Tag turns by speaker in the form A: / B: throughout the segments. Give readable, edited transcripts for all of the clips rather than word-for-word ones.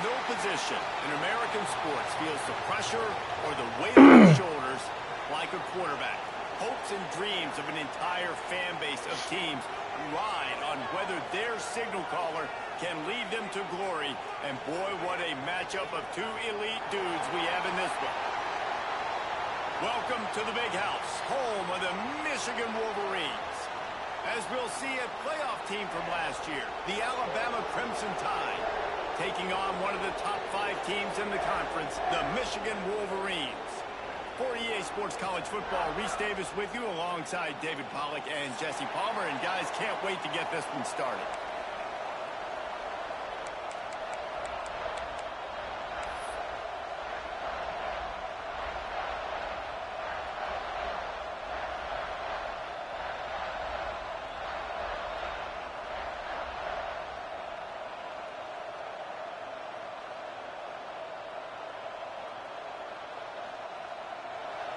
A: No position in American sports feels the pressure or the weight on the shoulders like a quarterback. Hopes and dreams of an entire fan base of teams ride on whether their signal caller can lead them to glory. And boy, what a matchup of two elite dudes we have in this one. Welcome to the Big House, home of the Michigan Wolverines. As we'll see, a playoff team from last year, the Alabama Crimson Tide, taking on one of the top 5 teams in the conference, the Michigan Wolverines. For EA Sports College Football, Reese Davis with you alongside David Pollack and Jesse Palmer. And guys, can't wait to get this one started.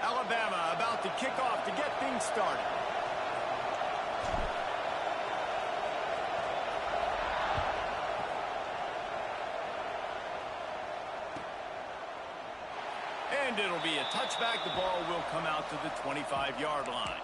A: Alabama about to kick off to get things started. And it'll be a touchback. The ball will come out to the 25-yard line.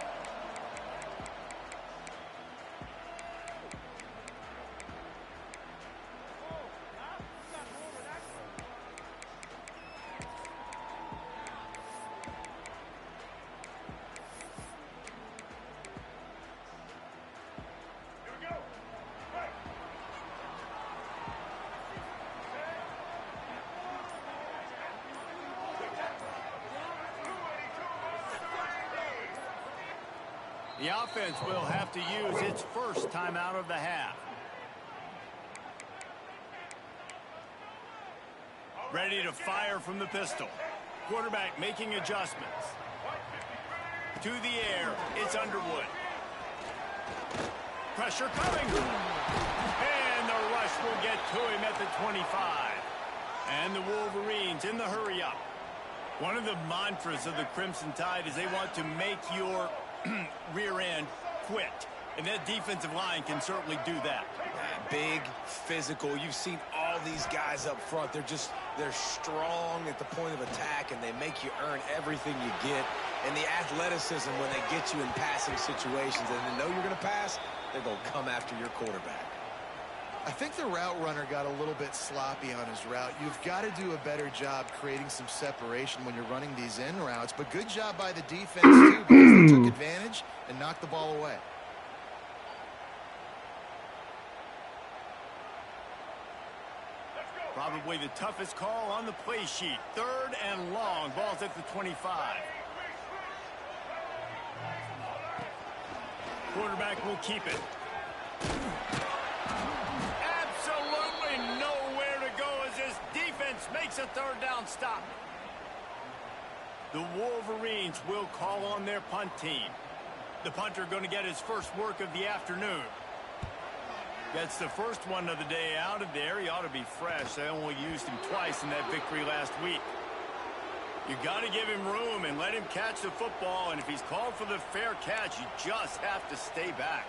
A: The offense will have to use its first timeout of the half. Ready to fire from the pistol. Quarterback making adjustments. To the air, it's Underwood. Pressure coming. And the rush will get to him at the 25. And the Wolverines in the hurry-up. One of the mantras of the Crimson Tide is they want to make your rear end quit. And that defensive line can certainly do that.
B: Big, physical. You've seen all these guys up front. They're strong at the point of attack, and they make you earn everything you get. And the athleticism when they get you in passing situations and they know you're going to pass, they're going to come after your quarterback.
C: I think the route runner got a little bit sloppy on his route. You've got to do a better job creating some separation when you're running these in routes. But good job by the defense, too, because they took advantage and knocked the ball away.
A: Probably the toughest call on the play sheet. 3rd and long. Ball's at the 25. Quarterback will keep it. Absolutely nowhere to go as this defense makes a 3rd down stop. The Wolverines will call on their punt team. The punter going to get his first work of the afternoon. That's the first one of the day out of there. He ought to be fresh. They only used him twice in that victory last week. You got to give him room and let him catch the football. And if he's called for the fair catch, you just have to stay back.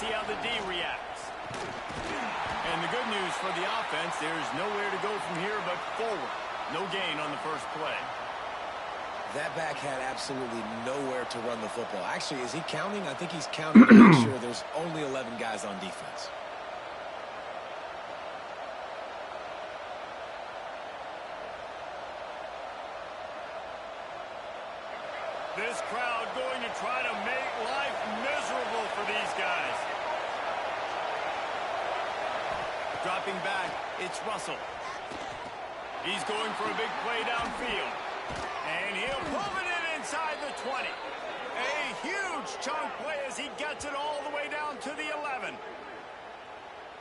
A: See how the D reacts. And the good news for the offense, there's nowhere to go from here but forward. No gain on the first play.
B: That back had absolutely nowhere to run the football. Actually, is he counting? I think he's counting to make sure there's only 11 guys on defense.
A: This crowd going to try to make life miserable for these guys. Dropping back, it's Russell. He's going for a big play downfield. And he'll move it in inside the 20. A huge chunk play as he gets it all the way down to the 11.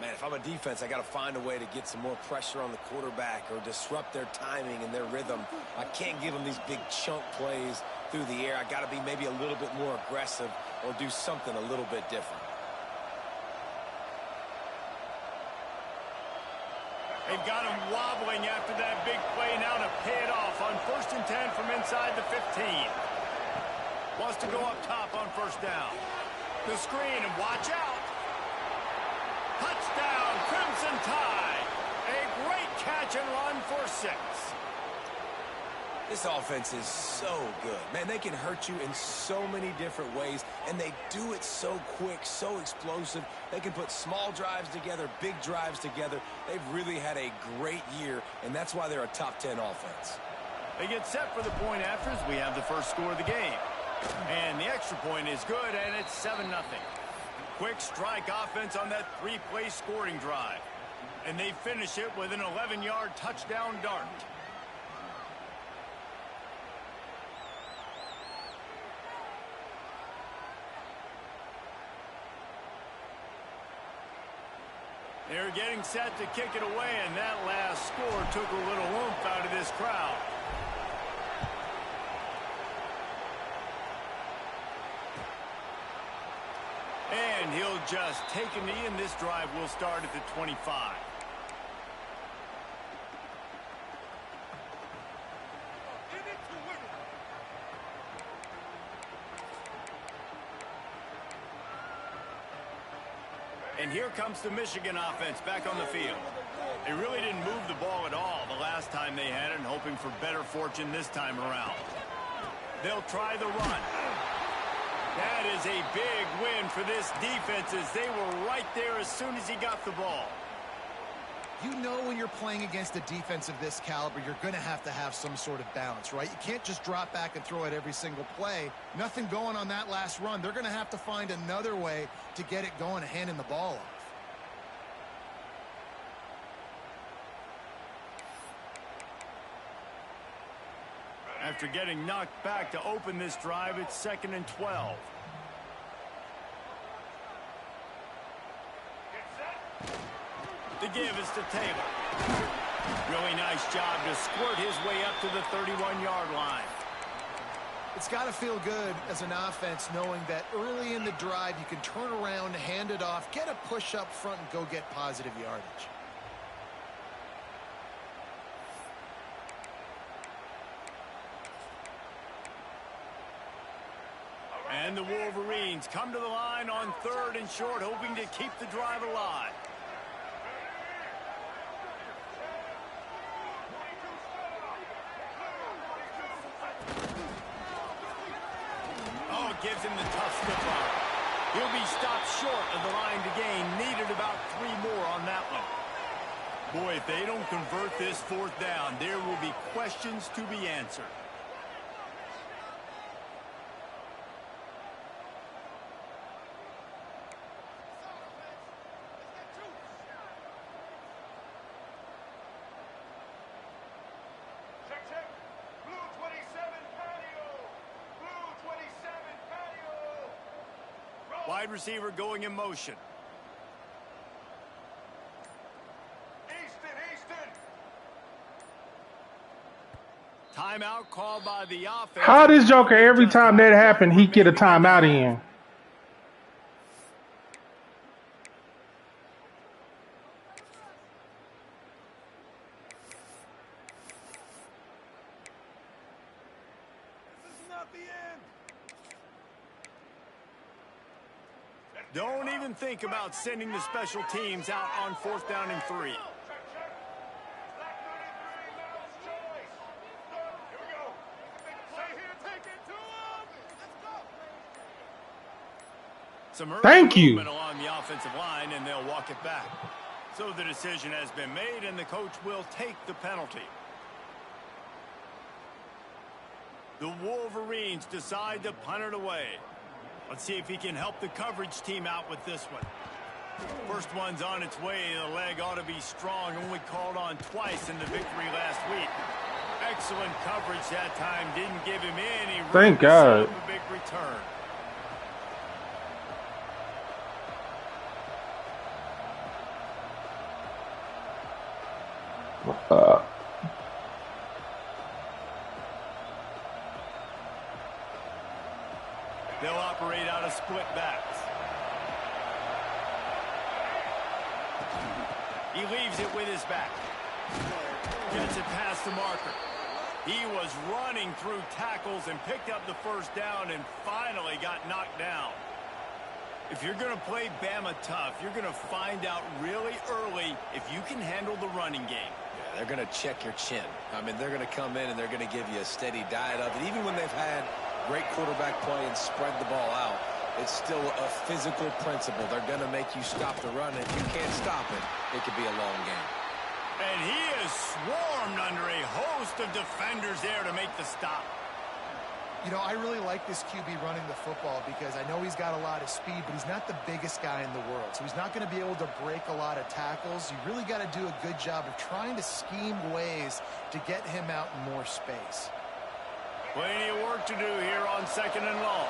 B: Man, if I'm a defense, I got to find a way to get some more pressure on the quarterback or disrupt their timing and their rhythm. I can't give them these big chunk plays through the air. I got to be maybe a little bit more aggressive or do something a little bit different.
A: They've got him wobbling after that big play now to pay it off on 1st and 10 from inside the 15. Wants to go up top on 1st down. The screen, and watch out. Touchdown, Crimson Tide. A great catch and run for 6.
B: This offense is so good. Man, they can hurt you in so many different ways, and they do it so quick, so explosive. They can put small drives together, big drives together. They've really had a great year, and that's why they're a top 10 offense.
A: They get set for the point after as we have the first score of the game. And the extra point is good, and it's 7-0. Quick strike offense on that 3-play scoring drive. And they finish it with an 11-yard touchdown dart. They're getting set to kick it away, and that last score took a little oomph out of this crowd. And he'll just take a knee, and this drive will start at the 25. And here comes the Michigan offense back on the field. They really didn't move the ball at all the last time they had it, and hoping for better fortune this time around. They'll try the run. That is a big win for this defense, as they were right there as soon as he got the ball.
C: You know when you're playing against a defense of this caliber, you're going to have some sort of balance, right? You can't just drop back and throw it every single play. Nothing going on that last run. They're going to have to find another way to get it going and handing the ball off.
A: After getting knocked back to open this drive, it's 2nd and 12. The give is to Taylor. Really nice job to squirt his way up to the 31-yard line.
C: It's got to feel good as an offense knowing that early in the drive you can turn around, hand it off, get a push up front, and go get positive yardage.
A: And the Wolverines come to the line on 3rd and short, hoping to keep the drive alive. Oh, gives him the tough stiff arm. He'll be stopped short of the line to gain. Needed about 3 more on that one. Boy, if they don't convert this 4th down, there will be questions to be answered. Wide receiver going in motion. Timeout called by the offense.
D: How this Joker, every time that happened, he get a timeout in?
A: Don't even think about sending the special teams out on 4th down and 3. Some
D: Thank you.
A: movement along the offensive line, and they'll walk it back. So the decision has been made, and the coach will take the penalty. The Wolverines decide to punt it away. Let's see if he can help the coverage team out with this one. First one's on its way. The leg ought to be strong. Only called on twice in the victory last week. Excellent coverage that time. Didn't give him any room.
D: Thank God.
A: To set up a big return. They'll operate out of split backs. He leaves it with his back. Gets it past the marker. He was running through tackles and picked up the first down and finally got knocked down. If you're going to play Bama tough, you're going to find out really early if you can handle the running game.
B: Yeah, they're going to check your chin. I mean, they're going to come in and they're going to give you a steady diet of it. Even when they've had great quarterback play and spread the ball out, it's still a physical principle. They're going to make you stop the run. If you can't stop it, it could be a long game.
A: And he is swarmed under a host of defenders there to make the stop.
C: You know, I really like this QB running the football because I know he's got a lot of speed, but he's not the biggest guy in the world. So he's not going to be able to break a lot of tackles. You really got to do a good job of trying to scheme ways to get him out in more space.
A: Plenty of work to do here on 2nd and long.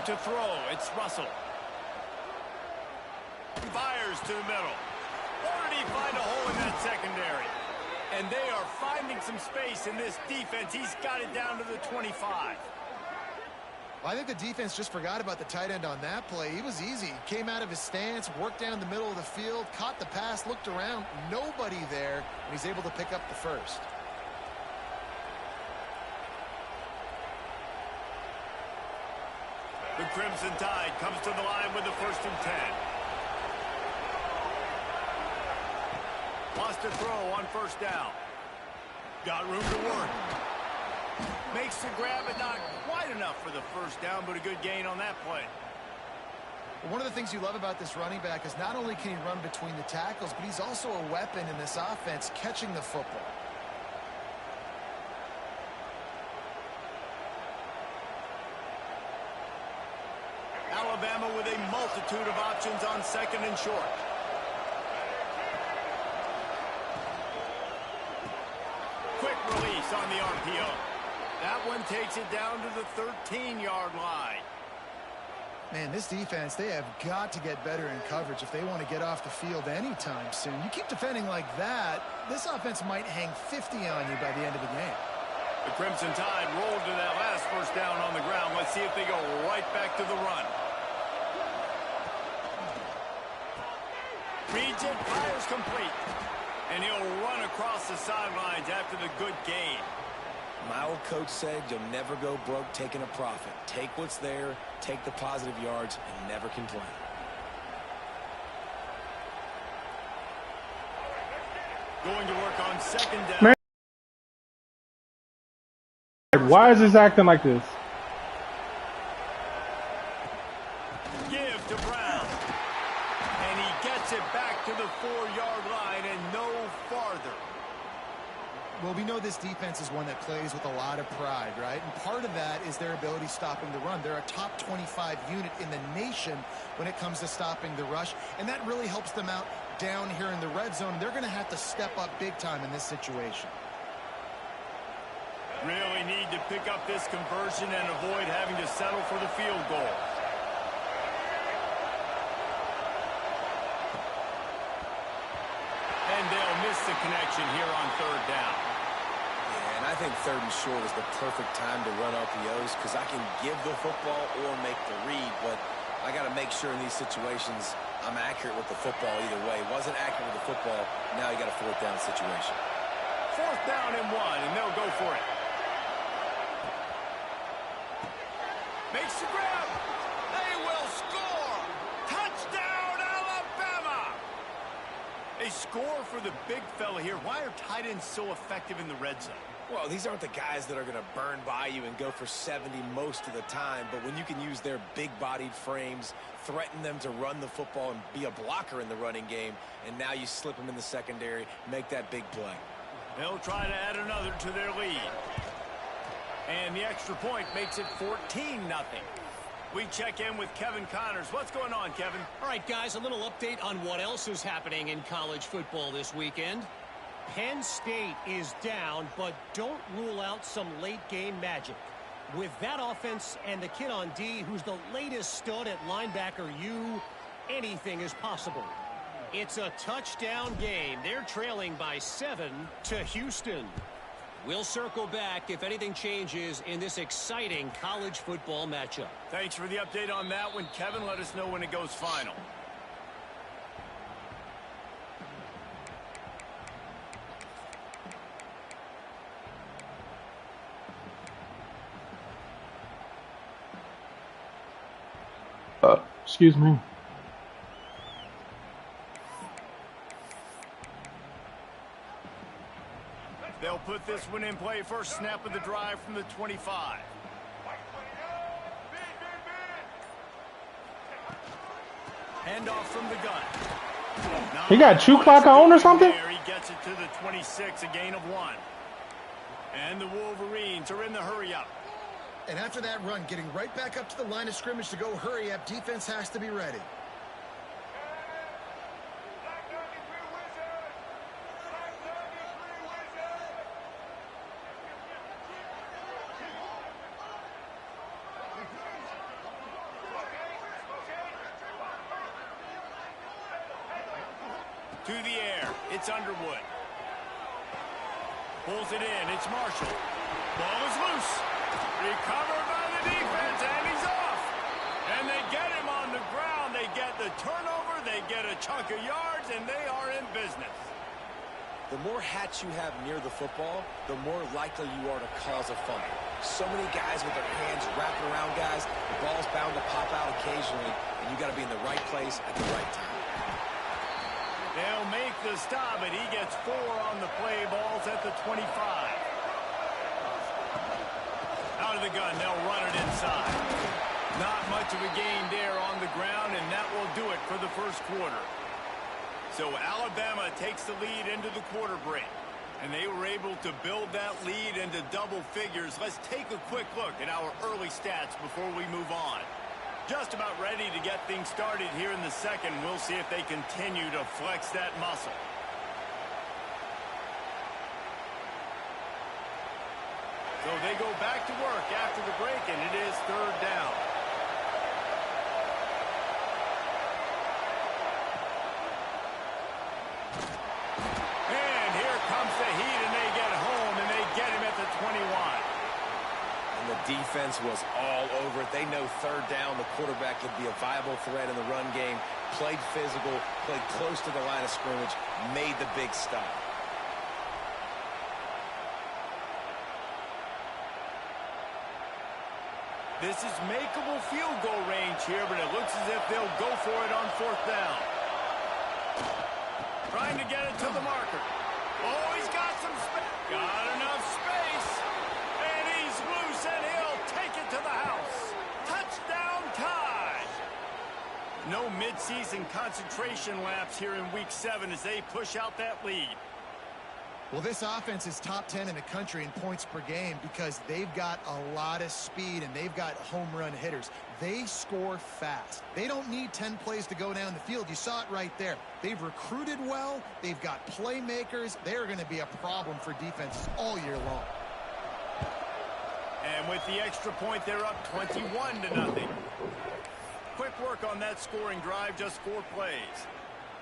A: To throw, it's Russell. Fires to the middle. Or did he find a hole in that secondary? And they are finding some space in this defense. He's got it down to the 25.
C: Well, I think the defense just forgot about the tight end on that play. He was easy. He came out of his stance, worked down the middle of the field, caught the pass, looked around. Nobody there, and he's able to pick up the first.
A: The Crimson Tide comes to the line with the 1st and 10. Lost a throw on 1st down. Got room to work. Makes the grab, but not quite enough for the 1st down, but a good gain on that play.
C: One of the things you love about this running back is not only can he run between the tackles, but he's also a weapon in this offense catching the football.
A: Alabama with a multitude of options on 2nd and short. Quick release on the RPO. That one takes it down to the 13-yard line.
C: Man, this defense, they have got to get better in coverage if they want to get off the field anytime soon. You keep defending like that, this offense might hang 50 on you by the end of the game.
A: The Crimson Tide rolled to that last 1st down on the ground. Let's see if they go right back to the run. Reads it, fires complete. And he'll run across the sidelines after the good gain.
B: My old coach said you'll never go broke taking a profit. Take what's there, take the positive yards, and never complain.
A: Going to work on 2nd down.
D: Man, why is this acting like this?
A: Give to Brown. And he gets it back to the 4-yard line and no farther.
C: Well, we know this defense is one that plays with a lot of pride, right? And part of that is their ability stopping the run. They're a top 25 unit in the nation when it comes to stopping the rush, and that really helps them out down here in the red zone. They're going to have to step up big time in this situation.
A: Really need to pick up this conversion and avoid having to settle for the field goal. And they'll miss the connection here on 3rd down.
B: Yeah, and I think 3rd and short is the perfect time to run RPOs because I can give the football or make the read, but I got to make sure in these situations I'm accurate with the football either way. Wasn't accurate with the football, now you got a 4th down situation.
A: 4th down and 1, and they'll go for it. Makes the grab. They will score. Touchdown, Alabama. A score for the big fella here. Why are tight ends so effective in the red zone?
B: Well, these aren't the guys that are going to burn by you and go for 70 most of the time, but when you can use their big-bodied frames, threaten them to run the football and be a blocker in the running game, and now you slip them in the secondary, make that big play.
A: They'll try to add another to their lead. And the extra point makes it 14-0. We check in with Kevin Connors. What's going on, Kevin?
E: All right, guys, a little update on what else is happening in college football this weekend. Penn State is down, but don't rule out some late-game magic. With that offense and the kid on D, who's the latest stud at linebacker U, anything is possible. It's a touchdown game. They're trailing by 7 to Houston. We'll circle back if anything changes in this exciting college football matchup.
A: Thanks for the update on that one, Kevin. Let us know when it goes final.
D: Excuse me.
A: They'll put this one in play. First snap of the drive from the 25. Handoff from the gun.
D: He got 2 clock on or something?
A: He gets it to the 26, a gain of 1. And the Wolverines are in the hurry-up.
C: And after that run, getting right back up to the line of scrimmage to go hurry up, defense has to be ready.
A: To the air, it's Underwood. Pulls it in, it's Marshall. Ball is loose. Recovered by the defense, and he's off. And they get him on the ground. They get the turnover, they get a chunk of yards, and they are in business.
B: The more hats you have near the football, the more likely you are to cause a fumble. So many guys with their hands wrapping around guys, the ball's bound to pop out occasionally, and you got to be in the right place at the right time.
A: They'll make the stop, and he gets 4 on the play. Balls at the 25. Out of the gun, they'll run it inside. Not much of a gain there on the ground, and that will do it for the first quarter. So Alabama takes the lead into the quarter break, and they were able to build that lead into double figures. Let's take a quick look at our early stats before we move on. Just about ready to get things started here in the second. We'll see if they continue to flex that muscle. So they go back to work after the break, and it is third down. And here comes the heat, and they get home, and they get him at the 21.
B: And the defense was all over it. They know third down, the quarterback could be a viable threat in the run game. Played physical, played close to the line of scrimmage, made the big stop.
A: This is makeable field goal range here, but it looks as if they'll go for it on fourth down. Trying to get it to the marker. Oh, he's got some space. Got enough space. And he's loose, and he'll take it to the house. Touchdown tie. No midseason concentration lapse here in Week 7 as they push out that lead.
C: Well, this offense is top 10 in the country in points per game because they've got a lot of speed and they've got home run hitters. They score fast. They don't need 10 plays to go down the field. You saw it right there. They've recruited well. They've got playmakers. They're going to be a problem for defenses all year long.
A: And with the extra point, they're up 21-0. Quick work on that scoring drive, just 4 plays.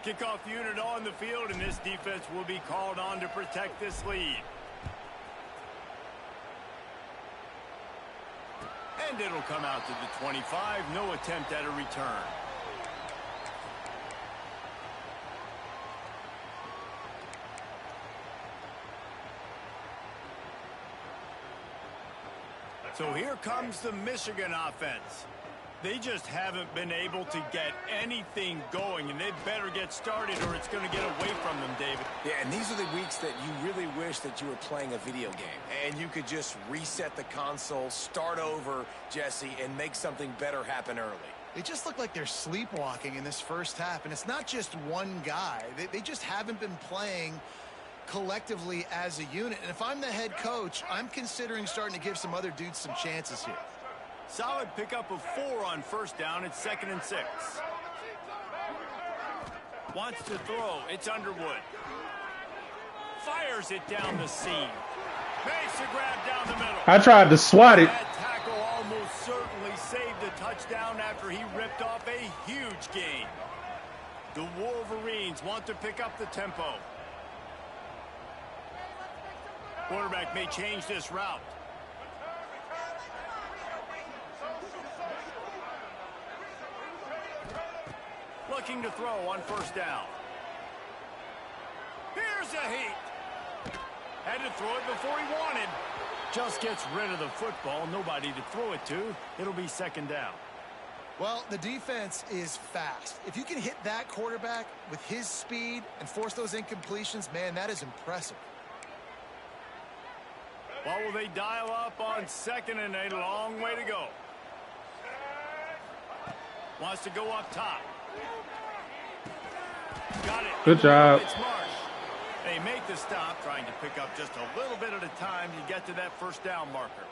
A: Kickoff unit on the field, and this defense will be called on to protect this lead. And it'll come out to the 25. No attempt at a return. So here comes the Michigan offense. They just haven't been able to get anything going, and they better get started or it's going to get away from them, David.
B: Yeah, and these are the weeks that you really wish that you were playing a video game and you could just reset the console, start over, Jesse, and make something better happen early.
C: They just look like they're sleepwalking in this first half, and it's not just one guy. They just haven't been playing collectively as a unit. And if I'm the head coach, I'm considering starting to give some other dudes some chances here.
A: Solid pickup of 4 on first down. It's 2nd and 6. Wants to throw. It's Underwood. Fires it down the seam. Makes a grab down the middle.
D: I tried to swat it.
A: That tackle almost certainly saved a touchdown after he ripped off a huge gain. The Wolverines want to pick up the tempo. Quarterback may change this route. Looking to throw on first down. Here's a heat. Had to throw it before he wanted. Just gets rid of the football. Nobody to throw it to. It'll be second down.
C: Well, the defense is fast. If you can hit that quarterback with his speed and force those incompletions, man, that is impressive.
A: Well, will they dial up on second and a long way to go? Wants to go up top. Got it.
D: Good job.
A: It's Marsh. They make the stop, trying to pick up just a little bit at a time to get to that first down marker.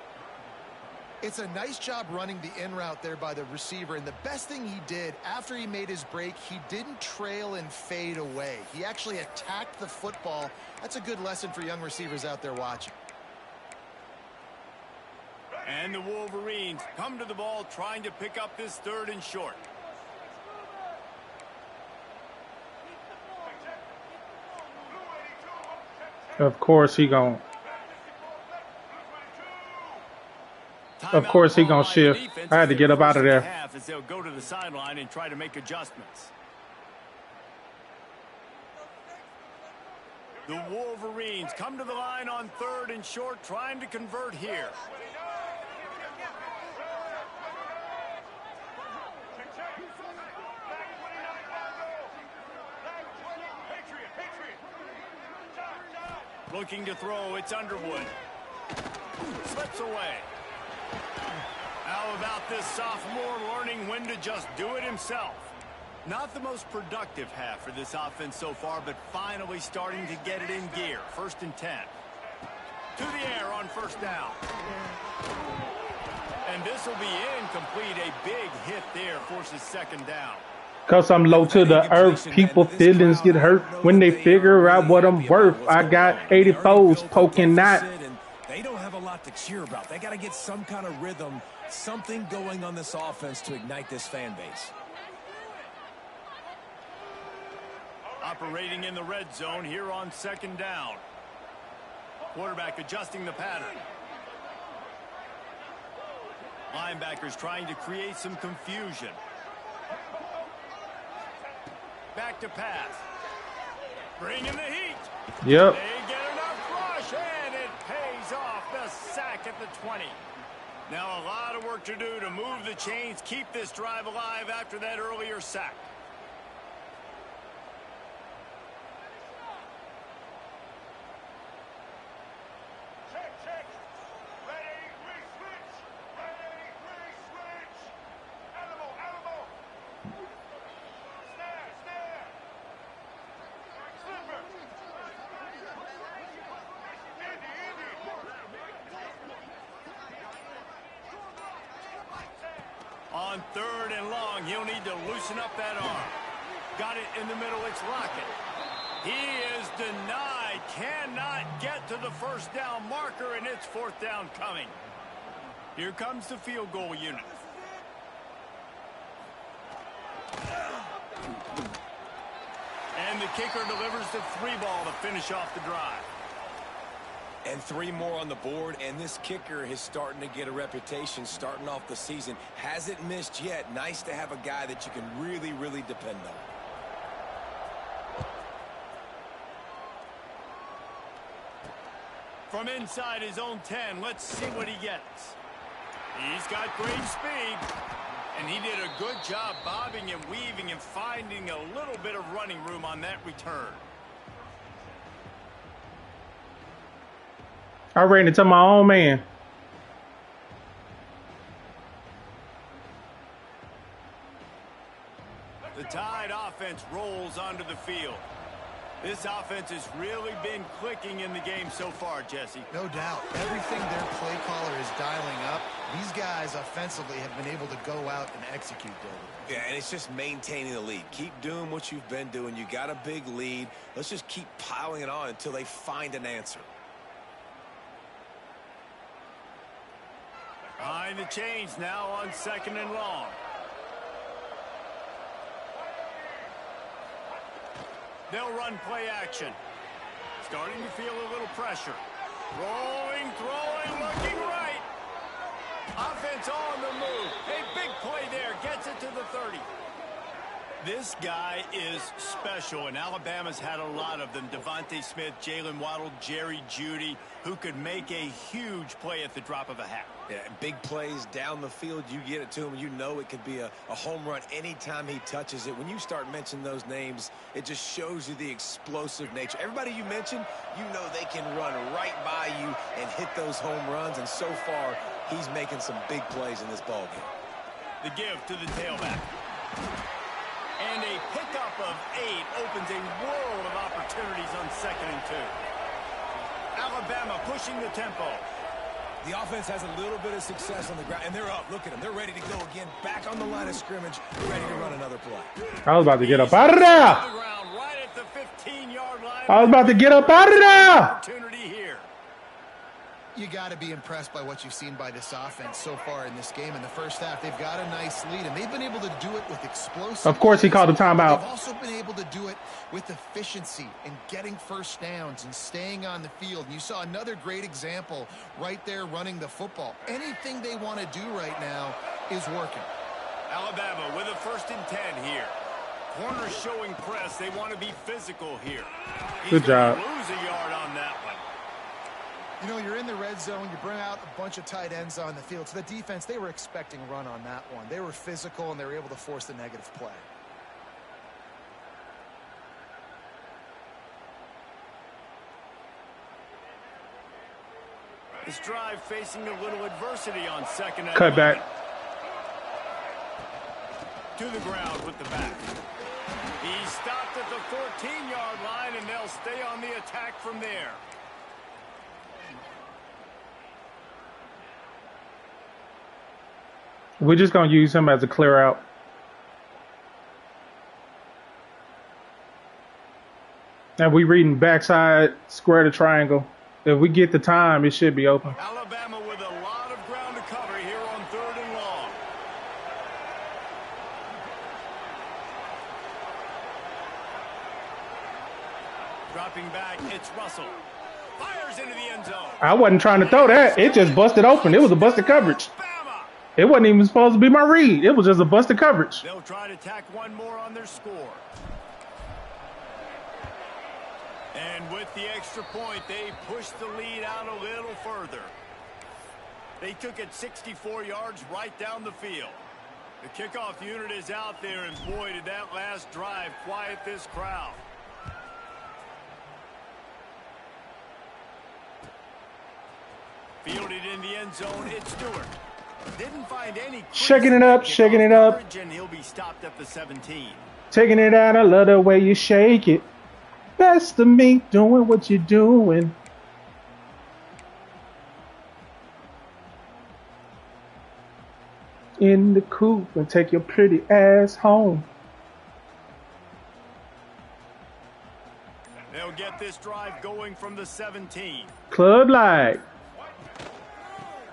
C: It's a nice job running the in route there by the receiver, and the best thing he did after he made his break, he didn't trail and fade away. He actually attacked the football. That's a good lesson for young receivers out there watching.
A: And the Wolverines come to the ball trying to pick up this third and short.
D: Of course he gonna shift. I had to get up out of there.
A: As they'll go to the sideline and try to make adjustments. The Wolverines come to the line on third and short, trying to convert here. Looking to throw, it's Underwood. Slips away. How about this sophomore learning when to just do it himself? Not the most productive half for this offense so far, but finally starting to get it in gear. 1st and 10. To the air on first down. And this will be incomplete. A big hit there forces second down.
D: Because I'm low to the earth, people feelings get hurt when they figure out what I'm worth. I got 84s poking that.
B: They don't have a lot to cheer about. They got to get some kind of rhythm, something going on this offense to ignite this fan base.
A: Operating in the red zone here on second down. Quarterback adjusting the pattern. Linebackers trying to create some confusion. Back to pass. Bring in the heat.
D: Yep.
A: They get enough rush, and it pays off. The sack at the 20. Now a lot of work to do to move the chains, keep this drive alive after that earlier sack. Check. Ready, re-switch. Ready, re-switch. Animal. Snare. Slipper. On third and long, he'll need to loosen up that arm. Got it in the middle, it's Lockett. He is denied, cannot get to the first down marker, and it's 4th down coming. Here comes the field goal unit. And the kicker delivers the 3-ball to finish off the drive.
B: And 3 more on the board, and this kicker is starting to get a reputation starting off the season. Hasn't missed yet. Nice to have a guy that you can really, really depend on.
A: From inside his own 10, let's see what he gets. He's got great speed, and he did a good job bobbing and weaving and finding a little bit of running room on that return.
D: I ran into my own man.
A: The Tide offense rolls onto the field. This offense has really been clicking in the game so far, Jesse.
C: No doubt. Everything their play caller is dialing up, these guys offensively have been able to go out and execute, David.
B: Yeah, and it's just maintaining the lead. Keep doing what you've been doing. You got a big lead. Let's just keep piling it on until they find an answer.
A: Behind the chains now on 2nd and long. They'll run play action. Starting to feel a little pressure. Rolling, throwing, looking right. Offense on the move. A big play there. Gets it to the 30. This guy is special, and Alabama's had a lot of them. Devontae Smith, Jalen Waddle, Jerry Jeudy, who could make a huge play at the drop of a hat.
B: Yeah, big plays down the field. You get it to him. You know it could be a home run anytime he touches it. When you start mentioning those names, it just shows you the explosive nature. Everybody you mentioned, you know they can run right by you and hit those home runs. And so far, he's making some big plays in this ballgame.
A: The give to the tailback. And a pickup of 8 opens a world of opportunities on 2nd and 2. Alabama pushing the tempo.
B: The offense has a little bit of success on the ground, and they're up. Look at them. They're ready to go again. Back on the line of scrimmage, ready to run another play.
D: I was about to get up out of there.
A: Right at the 15-yard line.
D: I was about to get up out of there.
A: Opportunity here.
C: You got to be impressed by what you've seen by this offense so far in this game. In the first half, they've got a nice lead, and they've been able to do it with explosive.
D: Of course, he called a timeout.
C: They've also been able to do it with efficiency and getting first downs and staying on the field. And you saw another great example right there running the football. Anything they want to do right now is working.
A: Alabama with a 1st and 10 here. Corners showing press. They want to be physical here.
D: Good job.
A: Lose a yard on that one.
C: You know, you're in the red zone. You bring out a bunch of tight ends on the field. So the defense, they were expecting a run on that one. They were physical, and they were able to force the negative play.
A: This drive facing a little adversity on 2nd and
D: Cut
A: 11.
D: back.
A: To the ground with the back. He stopped at the 14-yard line, and they'll stay on the attack from there.
D: We're just going to use him as a clear out. And we reading backside, square to triangle. If we get the time, it should be open.
A: Alabama with a lot of ground to cover here on 3rd and long. Dropping back, it's Russell. Fires into the end zone.
D: I wasn't trying to throw that. It just busted open. It was a busted coverage.
A: Alabama.
D: It wasn't even supposed to be my read. It was just a busted coverage.
A: They'll try to tack one more on their score. And with the extra point, they pushed the lead out a little further. They took it 64 yards right down the field. The kickoff unit is out there, and boy, did that last drive quiet this crowd. Fielded in the end zone, it's Stewart. Didn't find any.
D: Shaking it up, shaking it up.
A: And he'll be stopped at the 17.
D: Taking it out, I love the way you shake it. Best of me doing what you're doing. In the coupe and take your pretty ass home.
A: They'll get this drive going from the 17.
D: Club like.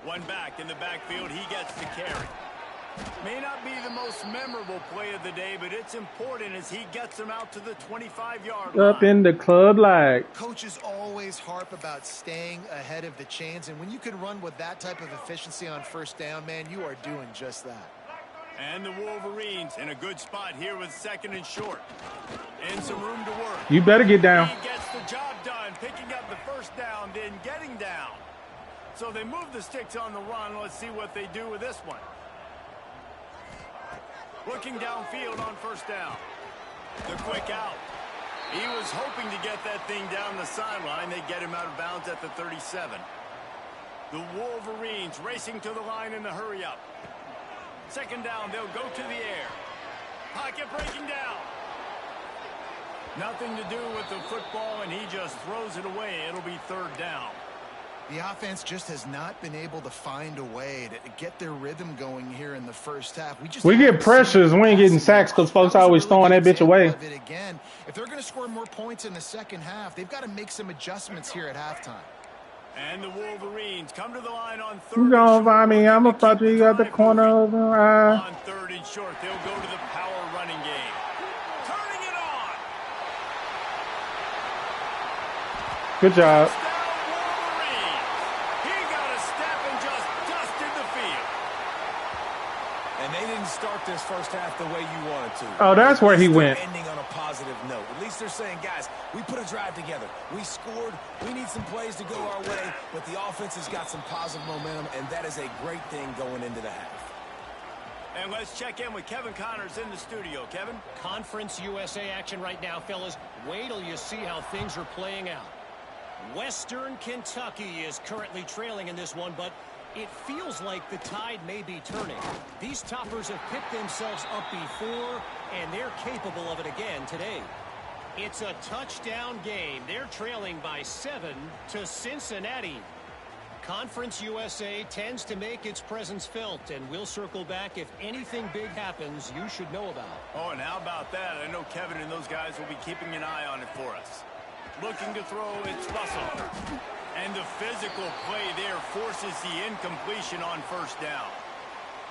A: One back in the backfield, he gets the carry. May not be the most memorable play of the day, but it's important as he gets him out to the 25-yard line.
D: Up in the club like.
C: Coaches always harp about staying ahead of the chains, and when you can run with that type of efficiency on 1st down, man, you are doing just that.
A: And the Wolverines in a good spot here with 2nd and short. And some room to work.
D: You better get down.
A: He gets the job done, picking up the 1st down, then getting down. So they move the sticks on the run. Let's see what they do with this one. Looking downfield on 1st down. The quick out. He was hoping to get that thing down the sideline. They get him out of bounds at the 37. The Wolverines racing to the line in the hurry up. 2nd down, they'll go to the air. Pocket breaking down. Nothing to do with the football, and he just throws it away. It'll be 3rd down.
C: The offense just has not been able to find a way to get their rhythm going here in the first half.
D: We get pressures. We ain't getting sacks because folks always throwing that bitch away.
C: Again, if they're going to score more points in the second half, they've got to make some adjustments here at halftime.
A: And the Wolverines come to the line on 3rd.
D: You gonna find me? I'm a fuck you at the corner of the eye.
A: On 3rd and short, they'll go to the power running game. Turning it on.
D: Good job.
A: Wolverines.
B: start this first half the way you wanted to.
D: Oh, that's where he went.
B: Ending on a positive note. At least they're saying, guys, we put a drive together. We scored. We need some plays to go our way, but the offense has got some positive momentum, and that is a great thing going into the half.
A: And let's check in with Kevin Connors in the studio. Kevin?
E: Conference USA action right now, fellas. Wait till you see how things are playing out. Western Kentucky is currently trailing in this one, but it feels like the tide may be turning. These toppers have picked themselves up before, and they're capable of it again today. It's a touchdown game. They're trailing by 7 to Cincinnati. Conference USA tends to make its presence felt, and we'll circle back if anything big happens you should know about.
A: Oh, and how about that? I know Kevin and those guys will be keeping an eye on it for us. Looking to throw, it's Russell. And the physical play there forces the incompletion on first down.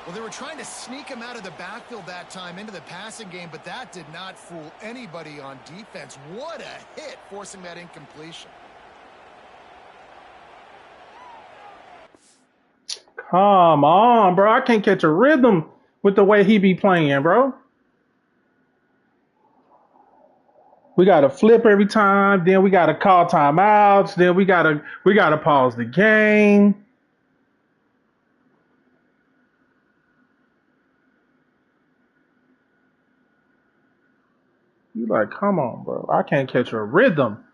C: Well, they were trying to sneak him out of the backfield that time into the passing game, but that did not fool anybody on defense. What a hit, forcing that incompletion.
D: Come on, bro. I can't catch a rhythm with the way he be playing, bro. We gotta flip every time, then we gotta call timeouts, then we gotta pause the game. You like, come on, bro. I can't catch a rhythm.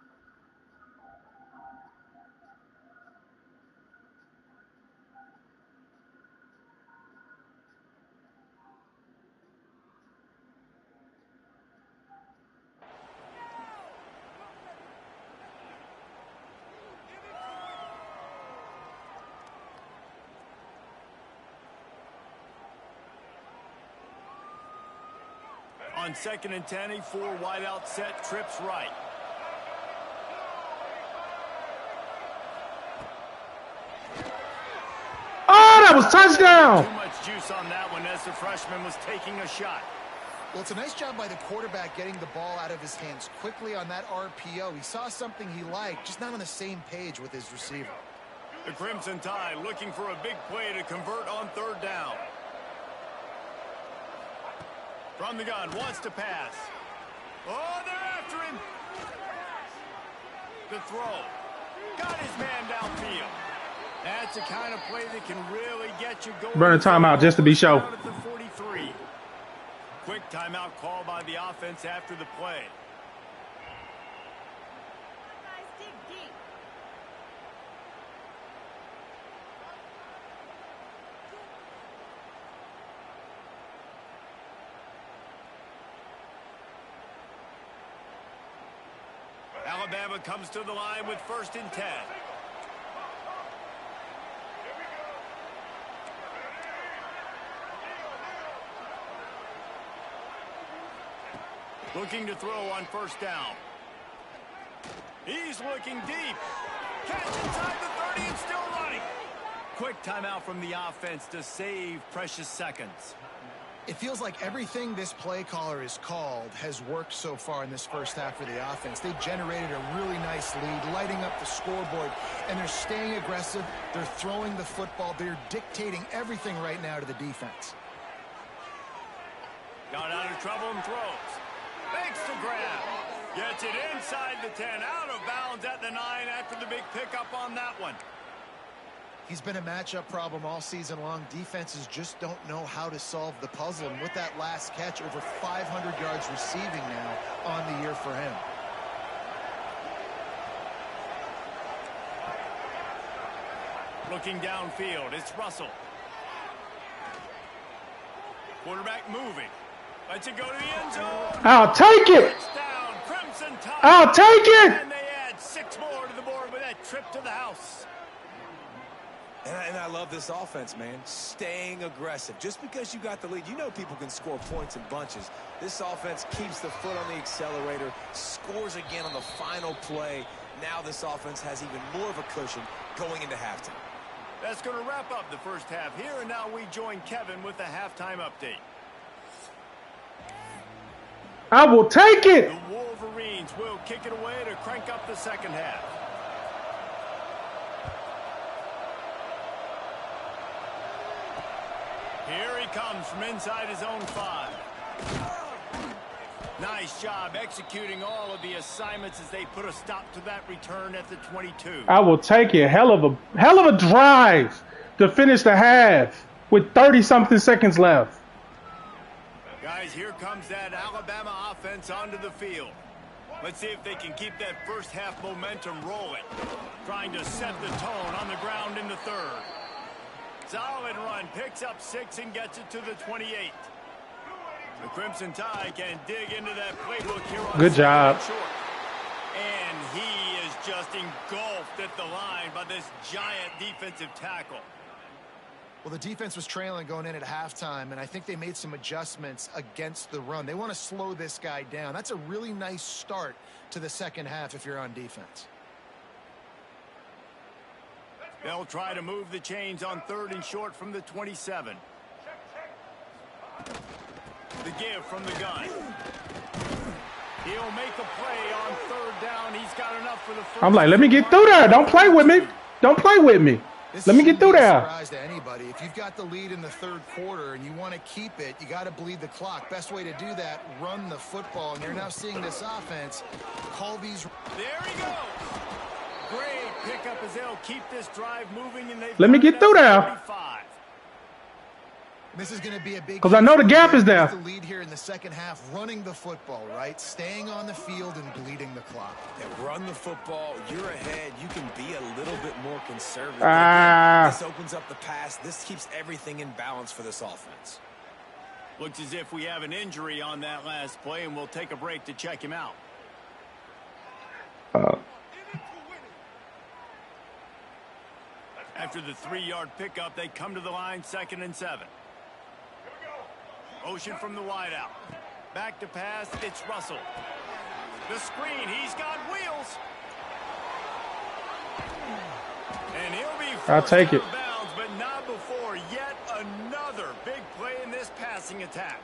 A: On 2nd and 10, a 4 wideout set, trips right.
D: Oh, that was touchdown!
A: Too much juice on that one as the freshman was taking a shot.
C: Well, it's a nice job by the quarterback getting the ball out of his hands quickly on that RPO. He saw something he liked, just not on the same page with his receiver.
A: The Crimson Tide looking for a big play to convert on 3rd down. From the gun, wants to pass. Oh, they're after him. The throw. Got his man downfield. That's the kind of play that can really get you going.
D: Burn a timeout just to be sure.
A: At the 43. Quick timeout call by the offense after the play. Alabama comes to the line with 1st and 10. Looking to throw on 1st down. He's looking deep. Catch inside the 30 and still running. Quick timeout from the offense to save precious seconds.
C: It feels like everything this play caller has called has worked so far in this first half for the offense. They generated a really nice lead, lighting up the scoreboard, and they're staying aggressive. They're throwing the football. They're dictating everything right now to the defense.
A: Got out of trouble and throws. Makes the grab. Gets it inside the 10, out of bounds at the 9 after the big pickup on that one.
C: He's been a matchup problem all season long. Defenses just don't know how to solve the puzzle. And with that last catch, over 500 yards receiving now on the year for him.
A: Looking downfield, it's Russell. Quarterback moving. Lets it go to the end zone.
D: I'll take it.
A: Touchdown, Crimson Tide.
D: I'll take it.
A: And they add 6 more to the board with that trip to the house.
B: And I love this offense, man. Staying aggressive. Just because you got the lead, you know people can score points in bunches. This offense keeps the foot on the accelerator, scores again on the final play. Now this offense has even more of a cushion going into halftime.
A: That's going to wrap up the first half here, and now we join Kevin with the halftime update.
D: I will take it.
A: The Wolverines will kick it away to crank up the second half. Here he comes from inside his own 5. Nice job executing all of the assignments as they put a stop to that return at the 22.
D: I will take it. Hell of a drive to finish the half with 30-something seconds left.
A: Guys, here comes that Alabama offense onto the field. Let's see if they can keep that first half momentum rolling. Trying to set the tone on the ground in the third. Solid run, picks up 6 and gets it to the 28. The Crimson Tide can dig into that playbook here on
D: Good job.
A: And he is just engulfed at the line by this giant defensive tackle.
C: Well, the defense was trailing going in at halftime, and I think they made some adjustments against the run. They want to slow this guy down. That's a really nice start to the second half if you're on defense.
A: They'll try to move the chains on 3rd and short from the 27. The give from the gun. He'll make a play on 3rd down. He's got enough for the first.
D: I'm like, let me get through there. Don't play with me. Don't play with me. Let me get through there.
C: Surprise to anybody. If you've got the lead in the 3rd quarter and you want to keep it, you got to bleed the clock. Best way to do that, run the football. And you're now seeing this offense call these.
A: There he goes. Great pickup as they'll keep this drive moving. And
D: Let me get through there.
C: This is going to be a big.
D: Because I know the gap is there.
C: The lead here in the second half, running the football, right? Staying on the field and bleeding the clock.
B: Yeah, run the football. You're ahead. You can be a little bit more conservative. This opens up the pass. This keeps everything in balance for this offense.
A: Looks as if we have an injury on that last play, and we'll take a break to check him out. After the 3-yard pickup, they come to the line 2nd and 7. Motion from the wideout. Back to pass, it's Russell. The screen, he's got wheels. And he'll be
D: I'll take it.
A: out of bounds, but not before yet another big play in this passing attack.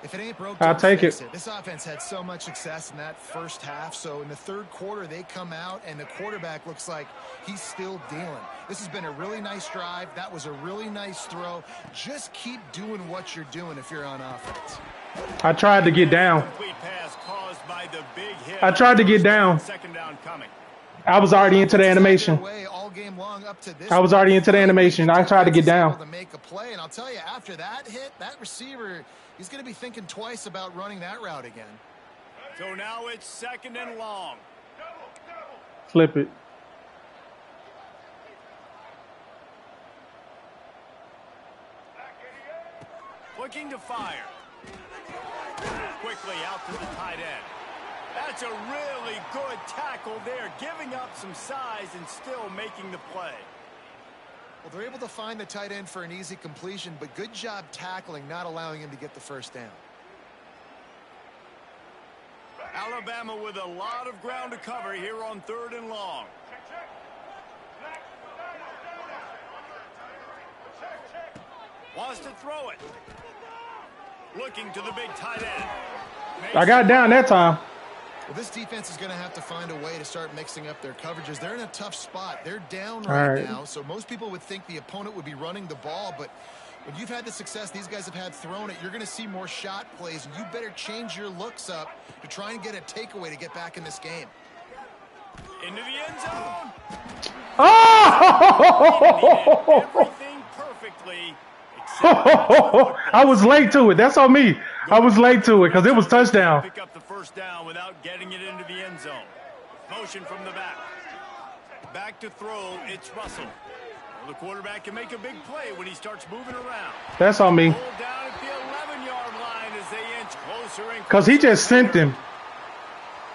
C: If it ain't broke,
D: I'll take it.
C: This offense had so much success in that first half. So in the 3rd quarter, they come out, and the quarterback looks like he's still dealing. This has been a really nice drive. That was a really nice throw. Just keep doing what you're doing if you're on offense.
D: I tried to get down.
A: Complete pass caused by the big hit.
D: I tried to get down.
A: 2nd down coming.
D: I was already into the animation. I was already into the animation. I tried to get down.
C: To make a play, and I'll tell you, after that hit, that receiver, he's going to be thinking twice about running that route again.
A: So now it's 2nd and long.
D: Flip it.
A: Looking to fire. Quickly out to the tight end. That's a really good tackle there, giving up some size and still making the play.
C: Well, they're able to find the tight end for an easy completion, but good job tackling, not allowing him to get the first down.
A: Alabama with a lot of ground to cover here on 3rd and long. Wants to throw it. Looking to the big tight end.
D: I got down that time.
C: Well, this defense is going to have to find a way to start mixing up their coverages. They're in a tough spot. They're down right now, so most people would think the opponent would be running the ball, but when you've had the success these guys have had throwing it, you're going to see more shot plays, and you better change your looks up to try and get a takeaway to get back in this game.
A: Into the end zone.
D: Oh!
A: Everything perfectly.
D: I was late to it. That's on me. I was late to it because it was touchdown.
A: Pick up the first down without getting it into the end zone. Motion from the back. Back to throw. It's Russell. Well, the quarterback can make a big play when he starts moving around.
D: That's on me.
A: Pulled down at the 11-yard line as they inch closer and closer.
D: Because he just sent him.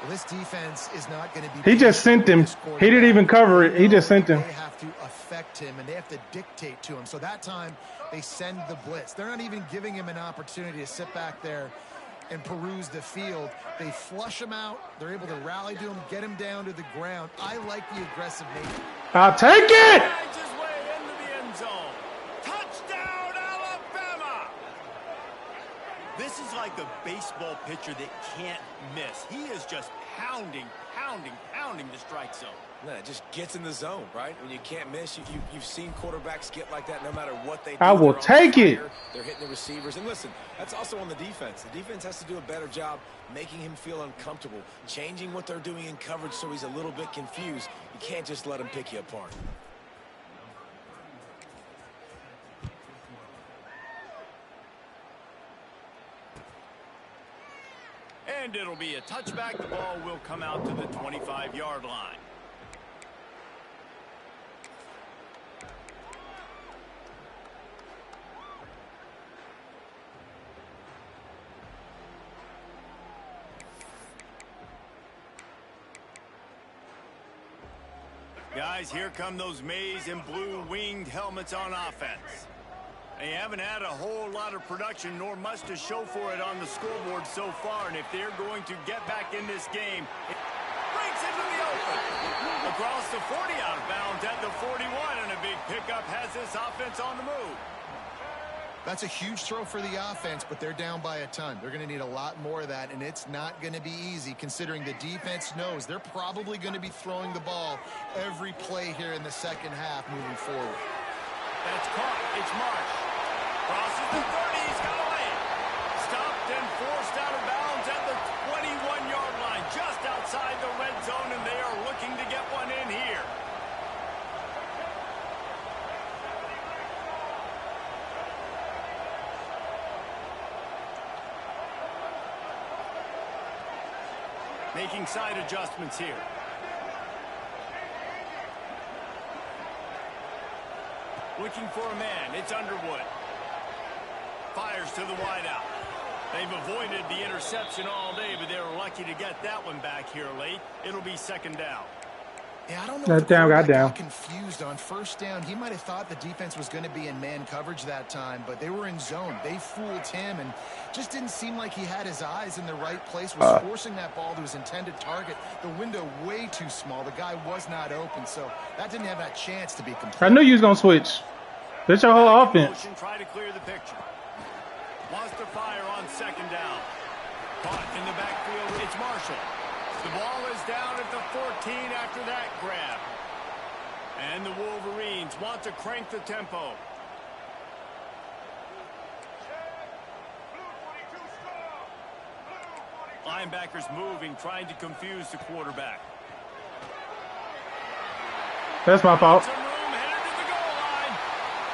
C: Well, this defense is not going to be.
D: He just sent him. He didn't even cover it. He just sent him.
C: They have to affect him, and they have to dictate to him. So that time, they send the blitz. They're not even giving him an opportunity to sit back there and peruse the field. They flush him out. They're able to rally to him, get him down to the ground. I like the aggressive nature.
D: I'll take it.
A: Finds his way into the end zone. Touchdown, Alabama! This is like a baseball pitcher that can't miss. He is just pounding the strike zone.
B: No, it just gets in the zone, right? When you can't miss, you've seen quarterbacks get like that no matter what they do.
D: I will take it.
B: They're hitting the receivers. And listen, that's also on the defense. The defense has to do a better job making him feel uncomfortable, changing what they're doing in coverage so he's a little bit confused. You can't just let him pick you apart.
A: And it'll be a touchback. The ball will come out to the 25-yard line. Guys, here come those maize and blue winged helmets on offense. They haven't had a whole lot of production, nor much to show for it on the scoreboard so far. And if they're going to get back in this game, it breaks into the open. Across the 40, out of bounds at the 41, and a big pickup has this offense on the move.
C: That's a huge throw for the offense, but they're down by a ton. They're going to need a lot more of that, and it's not going to be easy considering the defense knows they're probably going to be throwing the ball every play here in the second half moving forward.
A: That's caught. It's Marsh. Crosses the 30. He's got away. Stopped and forced out of bounds at the 21-yard line, just outside the red zone, and they are looking to get one in here. Making side adjustments here. Looking for a man. It's Underwood. Fires to the wideout. They've avoided the interception all day, but they were lucky to get that one back here late. It'll be second down.
C: Yeah, I don't know if the quarterback got confused on first down. He might have thought the defense was going to be in man coverage that time, but they were in zone. They fooled him and just didn't seem like he had his eyes in the right place, was forcing that ball to his intended target. The window way too small. The guy was not open, so that didn't have that chance to be complete.
D: I knew you was going to switch. That's your whole offense.
A: Try to clear the picture. Wants to fire on second down. Caught in the backfield. It's Marshall. The ball is down at the 14 after that grab. And the Wolverines want to crank the tempo. Linebackers moving, trying to confuse the quarterback.
D: That's my fault.
A: Some room, headed to the goal line.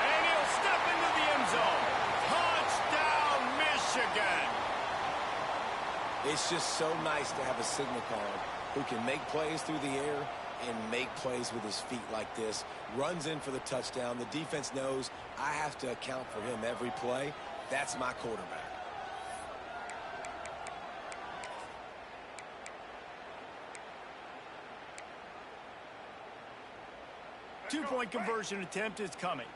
A: And he'll step into the end zone. Touchdown, Michigan.
B: It's just so nice to have a signal caller who can make plays through the air and make plays with his feet like this. Runs in for the touchdown. The defense knows I have to account for him every play. That's my quarterback.
A: Two-point conversion attempt is coming.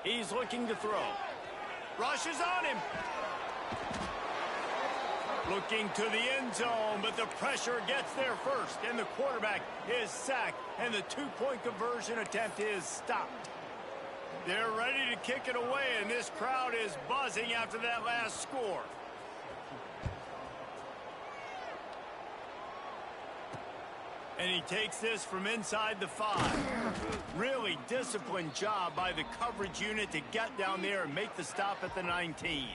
A: He's looking to throw. Rushes on him. Looking to the end zone, but the pressure gets there first, and the quarterback is sacked, and the two-point conversion attempt is stopped. They're ready to kick it away, and this crowd is buzzing after that last score. And he takes this from inside the 5. Really disciplined job by the coverage unit to get down there and make the stop at the 19.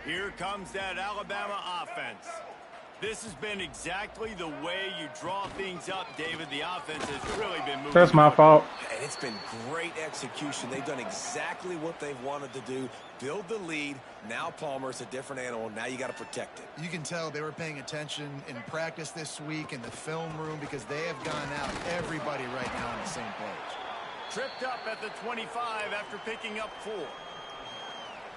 A: Here comes that Alabama offense. This has been exactly the way you draw things up, David. The offense has really been moving.
D: That's my fault.
B: And it's been great execution. They've done exactly what they've wanted to do. Build the lead. Now Palmer's a different animal. Now you got to protect it.
C: You can tell they were paying attention in practice this week in the film room because they have gone out everybody right now on the same page.
A: Tripped up at the 25 after picking up 4.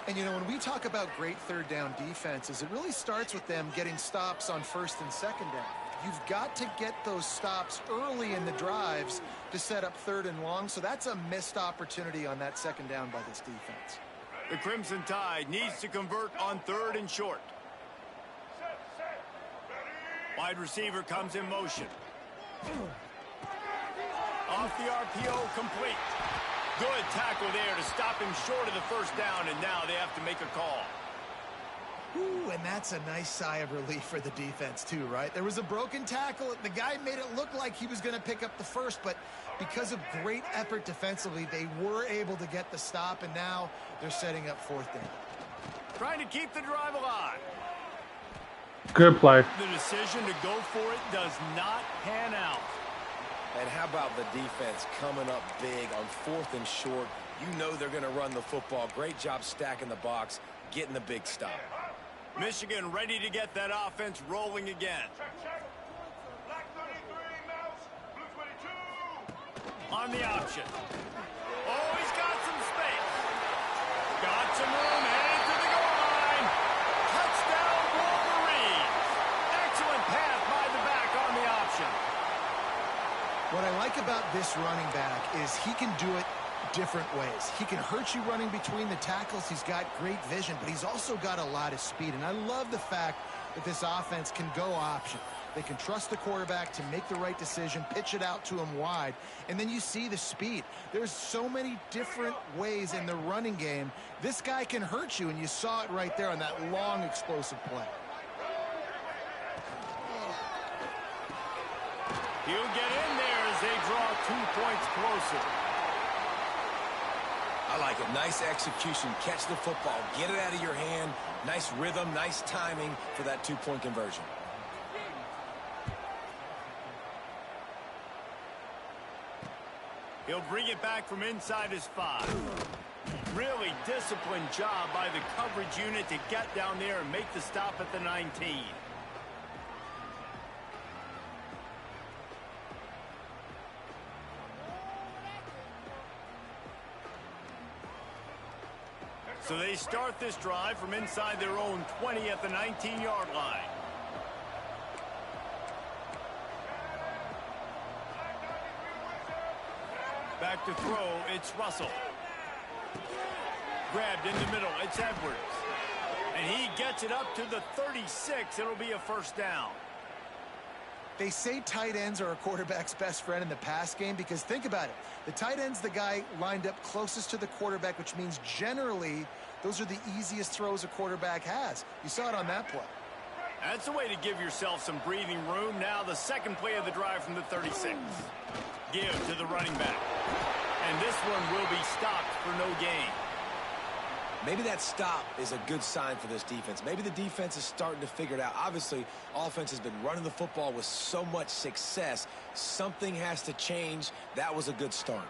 C: And, you know, when we talk about great third down defenses, it really starts with them getting stops on first and second down. You've got to get those stops early in the drives to set up third and long, so that's a missed opportunity on that second down by this defense.
A: The Crimson Tide needs to convert on third and short. Wide receiver comes in motion. Off the RPO, complete. Good tackle there to stop him short of the first down, and now they have to make a call.
C: Ooh, and that's a nice sigh of relief for the defense too, right? There was a broken tackle. The guy made it look like he was going to pick up the first, but because of great effort defensively, they were able to get the stop, and now they're setting up fourth down.
A: Trying to keep the drive alive.
D: Good play.
A: The decision to go for it does not pan out.
B: And how about the defense coming up big on 4th and short? You know they're going to run the football. Great job stacking the box, getting the big stop.
A: Michigan ready to get that offense rolling again. On the option. Oh, he's got some space. Got some room, headed to the goal line. Touchdown, Wolverines. Excellent pass by the back on the option.
C: What I like about this running back is he can do it different ways. He can hurt you running between the tackles. He's got great vision, but he's also got a lot of speed. And I love the fact that this offense can go option. They can trust the quarterback to make the right decision, pitch it out to him wide, and then you see the speed. There's so many different ways in the running game. This guy can hurt you, and you saw it right there on that long, explosive play.
A: He'll get in there as they draw 2 points closer.
B: I like it. Nice execution. Catch the football. Get it out of your hand. Nice rhythm, nice timing for that 2-point conversion.
A: He'll bring it back from inside his 5. Really disciplined job by the coverage unit to get down there and make the stop at the 19. So they start this drive from inside their own 20 at the 19-yard line. Back to throw, it's Russell. Grabbed in the middle, it's Edwards. And he gets it up to the 36. It'll be a first down.
C: They say tight ends are a quarterback's best friend in the pass game because think about it. The tight end's the guy lined up closest to the quarterback, which means generally those are the easiest throws a quarterback has. You saw it on that play.
A: That's a way to give yourself some breathing room. Now the second play of the drive from the 36. Give to the running back. And this one will be stopped for no gain.
B: Maybe that stop is a good sign for this defense. Maybe the defense is starting to figure it out. Obviously, offense has been running the football with so much success. Something has to change. That was a good start.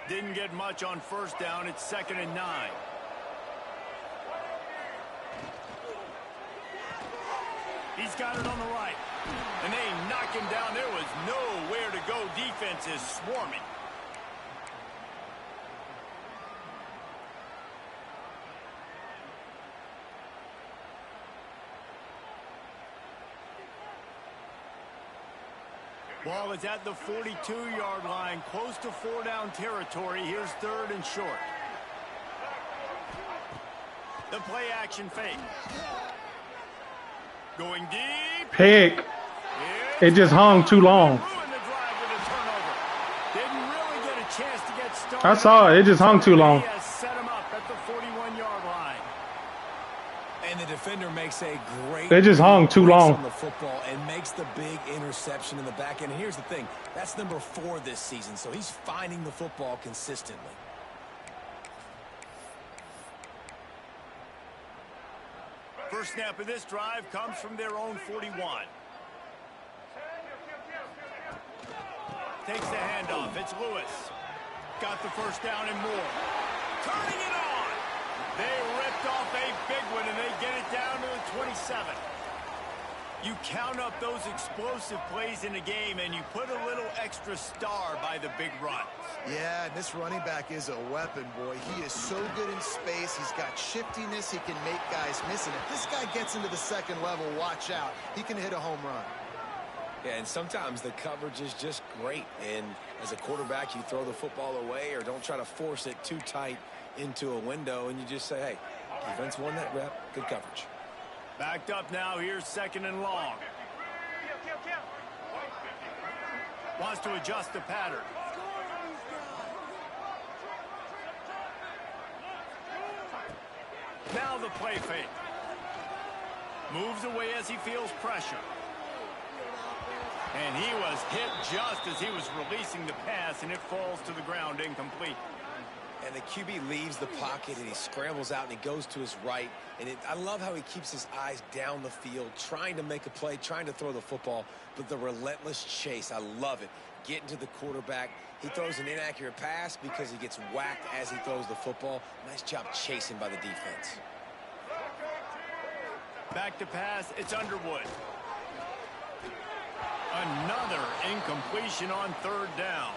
A: Didn't get much on first down. It's 2nd and 9. He's got it on the right. And they knock him down. There was nowhere to go. Defense is swarming. Ball is at the 42-yard line, close to 4-down territory. Here's 3rd and short. The play action fake. Going deep.
D: Pick. It just hung too long. I saw it. It just hung too long.
A: Set him up at the 41-yard line.
B: And the defender makes a great.
D: They just hung too long
B: on the football and makes the big interception in the back end. And here's the thing: that's number 4 this season, so he's finding the football consistently.
A: First snap of this drive comes from their own 41. Takes the handoff. It's Lewis. Got the first down and more. Turning it on. They ripped off a big one, and they get it down to the 27. You count up those explosive plays in a game, and you put a little extra star by the big runs.
C: Yeah, and this running back is a weapon, boy. He is so good in space. He's got shiftiness. He can make guys miss. And if this guy gets into the second level, watch out. He can hit a home run.
B: Yeah, and sometimes the coverage is just great. And as a quarterback, you throw the football away or don't try to force it too tight into a window, and you just say, hey, defense won that rep, good coverage.
A: Backed up now, here's 2nd and long. Wants to adjust the pattern. Now the play fake. Moves away as he feels pressure. And he was hit just as he was releasing the pass, and it falls to the ground incomplete.
B: And the QB leaves the pocket, and he scrambles out, and he goes to his right. And I love how he keeps his eyes down the field, trying to make a play, trying to throw the football, but the relentless chase, I love it. Getting to the quarterback. He throws an inaccurate pass because he gets whacked as he throws the football. Nice job chasing by the defense.
A: Back to pass, it's Underwood. Another incompletion on 3rd down.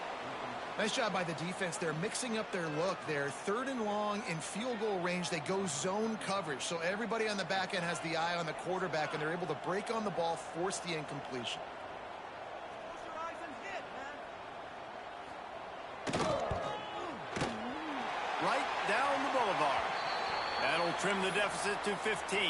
C: Nice job by the defense. They're mixing up their look. They're 3rd and long in field goal range. They go zone coverage. So everybody on the back end has the eye on the quarterback, and they're able to break on the ball, force the incompletion.
A: Right down the boulevard. That'll trim the deficit to 15.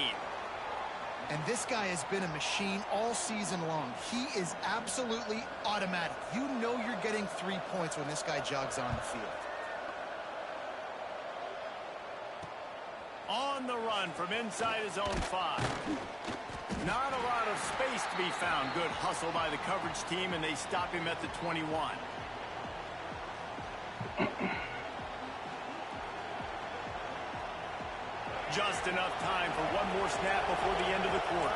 C: And this guy has been a machine all season long. He is absolutely automatic. You know you're getting 3 points when this guy jogs on the field.
A: On the run from inside his own 5. Not a lot of space to be found. Good hustle by the coverage team, and they stop him at the 21. Just enough time for one more snap before the end of the quarter.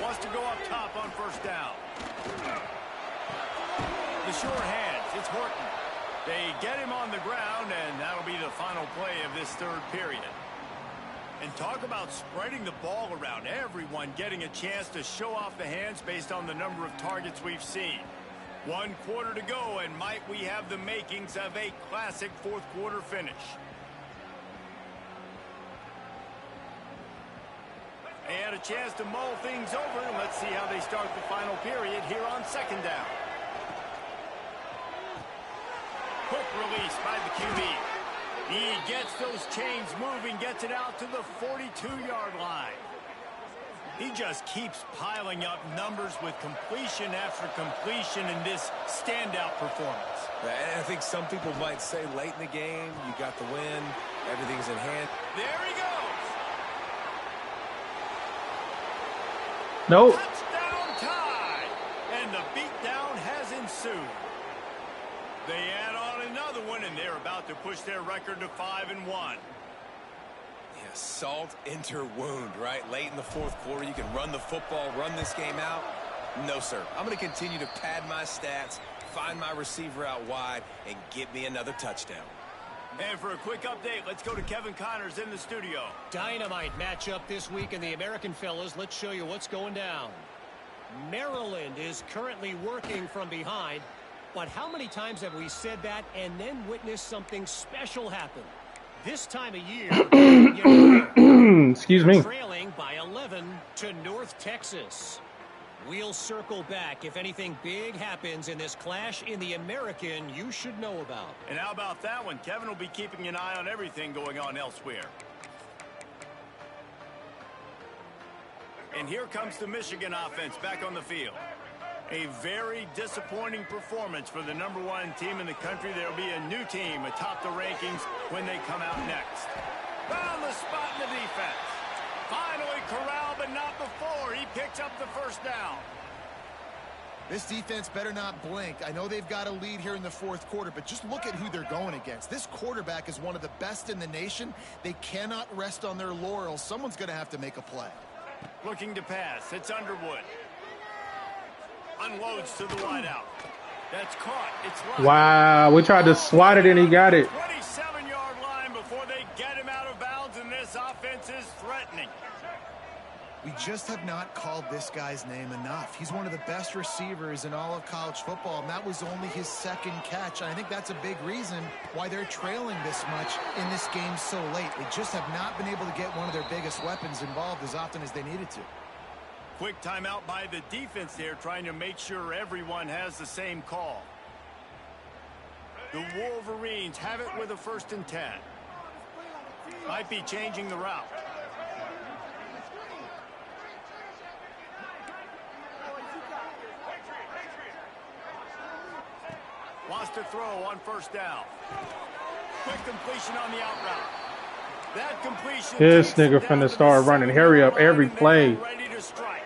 A: Wants to go up top on 1st down. The sure hands, it's Horton. They get him on the ground, and that'll be the final play of this 3rd period. And talk about spreading the ball around. Everyone getting a chance to show off the hands based on the number of targets we've seen. 1 quarter to go, and might we have the makings of a classic 4th quarter finish. They had a chance to mull things over, and let's see how they start the final period here on 2nd down. Quick release by the QB. He gets those chains moving, gets it out to the 42-yard line. He just keeps piling up numbers with completion after completion in this standout performance.
B: And I think some people might say late in the game, you got the win, everything's in hand.
A: There he goes.
D: Nope.
A: Touchdown tie. And the beatdown has ensued. They add on another one, and they're about to push their record to 5-1.
B: Yeah, salt into wound, right? Late in the 4th quarter, you can run the football, run this game out. No, sir. I'm going to continue to pad my stats, find my receiver out wide, and get me another touchdown.
A: And for a quick update, let's go to Kevin Connors in the studio.
E: Dynamite matchup this week in the American, fellas. Let's show you what's going down. Maryland is currently working from behind. But how many times have we said that and then witnessed something special happen? This time of year,
D: excuse me,
E: trailing by 11 to North Texas. We'll circle back if anything big happens in this clash in the American you should know about.
A: And how about that one? Kevin will be keeping an eye on everything going on elsewhere. And here comes the Michigan offense back on the field. A very disappointing performance for the #1 team in the country. There'll be a new team atop the rankings when they come out next. Found the spot in the defense. Finally corralled, but not before. He picks up the 1st down.
C: This defense better not blink. I know they've got a lead here in the 4th quarter, but just look at who they're going against. This quarterback is one of the best in the nation. They cannot rest on their laurels. Someone's going to have to make a play.
A: Looking to pass. It's Underwood. Unloads to the wideout. That's caught. It's locked.
D: Wow, we tried to swat it and he got it.
A: 27-yard line before they get him out of bounds, and this offense is threatening.
C: We just have not called this guy's name enough. He's one of the best receivers in all of college football, and that was only his 2nd catch. And I think that's a big reason why they're trailing this much in this game so late. They just have not been able to get one of their biggest weapons involved as often as they needed to.
A: Quick timeout by the defense there, trying to make sure everyone has the same call. The Wolverines have it with a 1st and 10. Might be changing the route. Lost a throw on 1st down. Quick completion on the out route. That completion.
D: This nigga finna start running. Hurry up every play.
A: Ready to strike.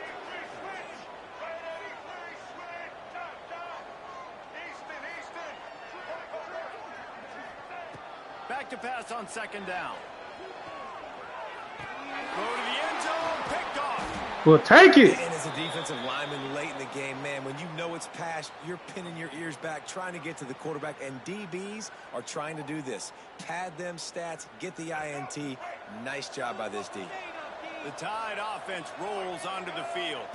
A: Back to pass on 2nd down. Go to the end zone, picked off.
D: We'll take it.
B: And as a defensive lineman late in the game, man, when you know it's past, you're pinning your ears back, trying to get to the quarterback, and DBs are trying to do this. Pad them stats, get the INT. Nice job by this D.
A: The Tide offense rolls onto the field.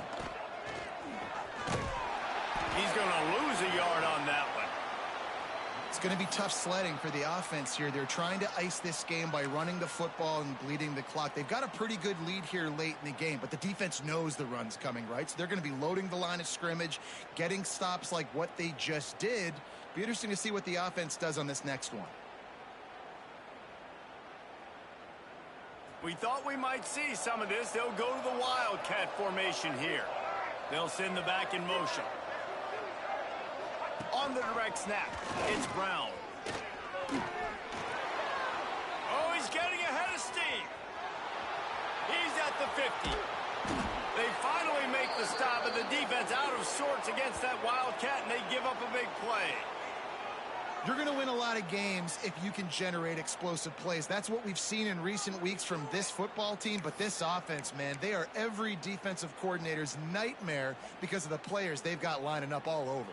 A: He's going to lose a yard on that one.
C: It's going to be tough sledding for the offense here. They're trying to ice this game by running the football and bleeding the clock. They've got a pretty good lead here late in the game, but the defense knows the run's coming, right? So they're going to be loading the line of scrimmage, getting stops like what they just did. Be interesting to see what the offense does on this next one.
A: We thought we might see some of this. They'll go to the Wildcat formation here. They'll send the back in motion. On the direct snap, it's Brown. Oh, he's getting ahead of steam. He's at the 50. They finally make the stop, and the defense out of sorts against that Wildcat, and they give up a big play.
C: You're going to win a lot of games if you can generate explosive plays. That's what we've seen in recent weeks from this football team, but this offense, man, they are every defensive coordinator's nightmare because of the players they've got lining up all over.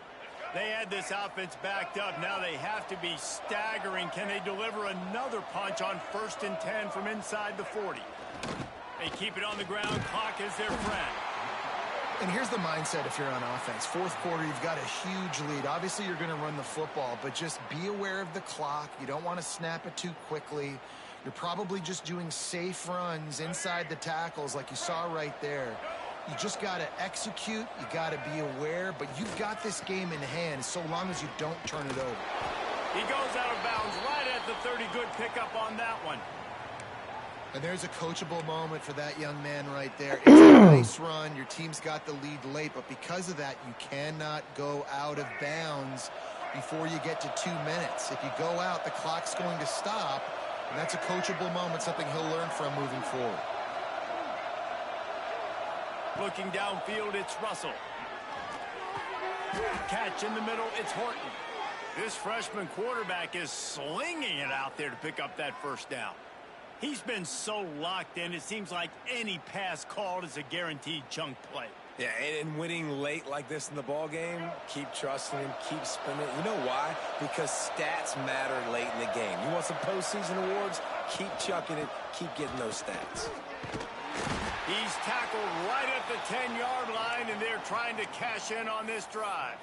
A: They had this offense backed up. Now they have to be staggering. Can they deliver another punch on 1st and 10 from inside the 40? They keep it on the ground. Clock is their friend.
C: And here's the mindset if you're on offense. 4th quarter, you've got a huge lead. Obviously, you're going to run the football, but just be aware of the clock. You don't want to snap it too quickly. You're probably just doing safe runs inside the tackles like you saw right there. You just got to execute. You got to be aware, but you've got this game in hand so long as you don't turn it over.
A: He goes out of bounds right at the 30. Good pickup on that one.
C: And there's a coachable moment for that young man right there. It's a nice run. Your team's got the lead late, but because of that, you cannot go out of bounds before you get to 2 minutes. If you go out, the clock's going to stop, and that's a coachable moment, something he'll learn from moving forward.
A: Looking downfield, it's Russell. Catch in the middle, it's Horton. This freshman quarterback is slinging it out there to pick up that 1st down. He's been so locked in, it seems like any pass called is a guaranteed chunk play.
B: Yeah, and winning late like this in the ball game, keep trusting him, keep spinning. You know why? Because stats matter late in the game. You want some postseason awards? Keep chucking it, keep getting those stats.
A: He's tackled right at the 10-yard line, and they're trying to cash in on this drive.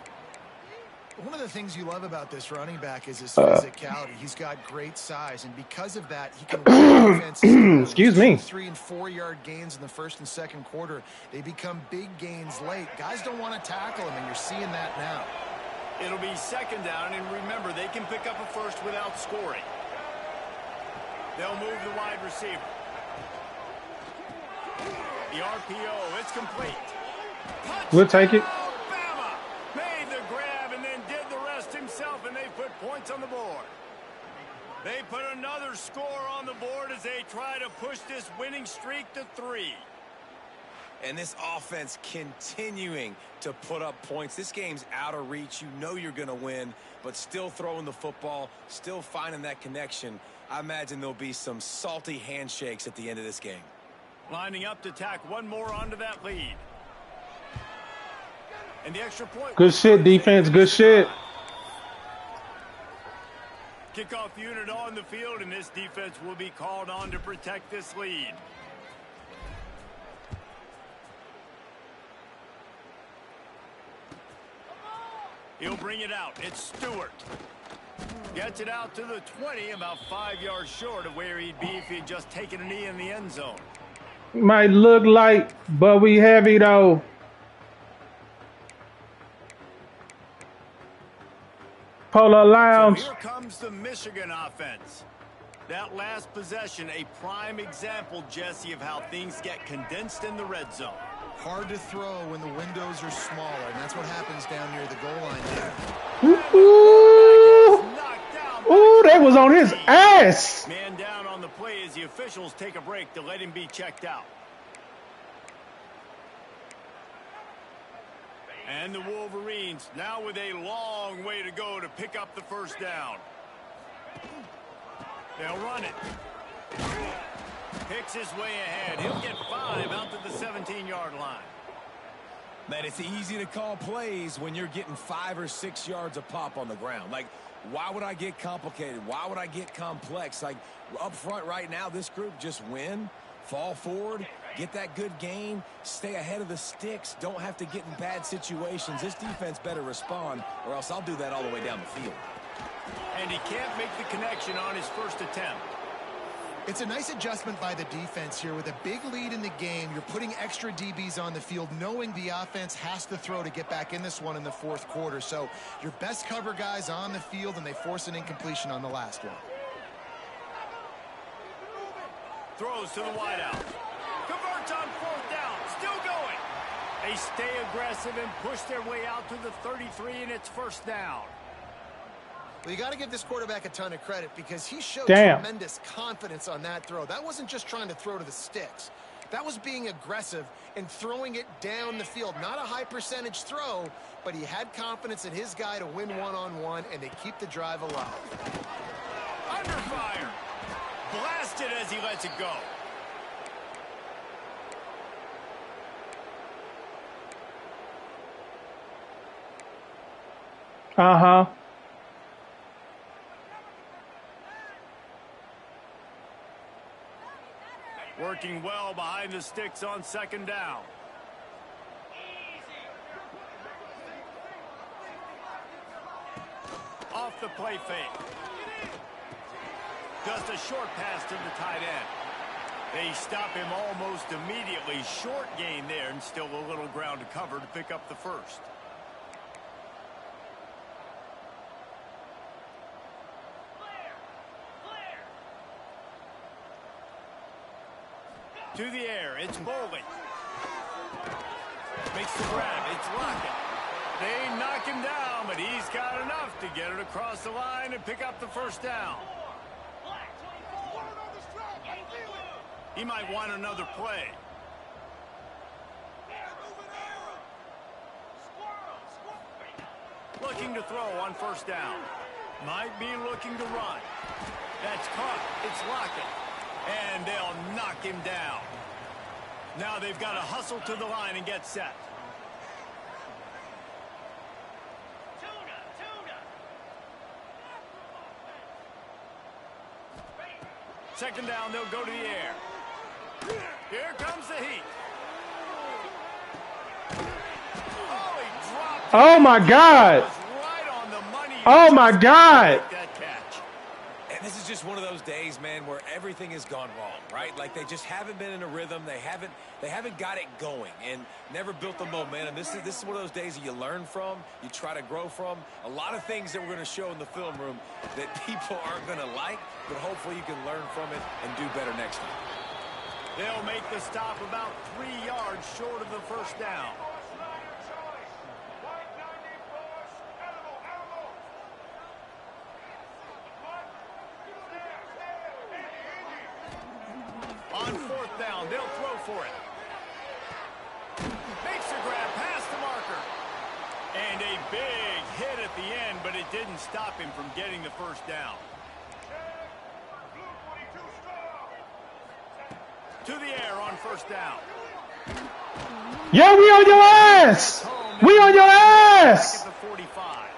C: One of the things you love about this running back is his physicality. He's got great size, and because of that, he can run defenses.
D: Excuse me.
C: 3- and 4-yard gains in the 1st and 2nd quarter. They become big gains late. Guys don't want to tackle him, and you're seeing that now.
A: It'll be 2nd down, and remember, they can pick up a 1st without scoring. They'll move the wide receiver. The RPO, it's complete.
D: We'll take it.
A: Alabama made the grab and then did the rest himself, and they put points on the board. They put another score on the board as they try to push this winning streak to 3.
B: And this offense continuing to put up points. This game's out of reach. You know you're going to win, but still throwing the football, still finding that connection. I imagine there'll be some salty handshakes at the end of this game.
A: Lining up to tack one more onto that lead. And the extra point.
D: Good shit, defense. Good shit.
A: Kickoff unit on the field, and this defense will be called on to protect this lead. He'll bring it out. It's Stewart. Gets it out to the 20, about 5 yards short of where he'd be if he'd just taken a knee in the end zone.
D: Might look like, but we heavy though. Polo Lounge.
A: So here comes the Michigan offense. That last possession, a prime example, Jesse, of how things get condensed in the red zone.
C: Hard to throw when the windows are smaller, and that's what happens down near the goal line there.
D: Ooh, that was on his ass.
A: Man down on the play as the officials take a break to let him be checked out. And the Wolverines now with a long way to go to pick up the first down. They'll run it. Picks his way ahead. He'll get 5 out to the 17-yard line.
B: Man, it's easy to call plays when you're getting 5 or 6 yards a pop on the ground. Like, why would I get complicated? Why would I get complex? Like, up front right now, this group just win, fall forward, get that good gain, stay ahead of the sticks, don't have to get in bad situations. This defense better respond, or else I'll do that all the way down the field.
A: And he can't make the connection on his first attempt.
C: It's a nice adjustment by the defense here. With a big lead in the game, you're putting extra DBs on the field, knowing the offense has to throw to get back in this one in the fourth quarter. So your best cover guys on the field, and they force an incompletion on the last one.
A: Throws to the wideout. Converts on fourth down. Still going. They stay aggressive and push their way out to the 33, and it's first down.
C: Well, you got to give this quarterback a ton of credit because he showed tremendous confidence on that throw. That wasn't just trying to throw to the sticks. That was being aggressive and throwing it down the field. Not a high percentage throw, but he had confidence in his guy to win one-on-one, and they keep the drive alive.
A: Under fire. Blasted as he lets it go.
D: Uh-huh.
A: Working well behind the sticks on second down. Off the play fake. Just a short pass to the tight end. They stop him almost immediately. Short gain there, and still a little ground to cover to pick up the first. To the air, it's Bowling. Makes the grab, it's Lockett. They knock him down, but he's got enough to get it across the line and pick up the first down. He might want another play. Looking to throw on first down. Might be looking to run. That's caught. It's Lockett. And they'll knock him down. Now they've got to hustle to the line and get set. Second down, they'll go to the air. Here comes the heat. Oh, he dropped.
D: Oh, my God.
A: Right on the money.
D: Oh, my God.
A: That catch.
B: And this is just one of those days, man, where everything has gone wrong, right? Like they just haven't been in a rhythm. They haven't got it going and never built the momentum. This is one of those days that you learn from, you try to grow from. A lot of things that we're going to show in the film room that people aren't going to like, but hopefully you can learn from it and do better next time.
A: They'll make the stop about 3 yards short of the first down. On fourth down, they'll throw for it. Makes a grab past the marker. And a big hit at the end, but it didn't stop him from getting the first down. To the air on first down.
D: Yeah, we on your ass. We on your ass.
A: At the 45.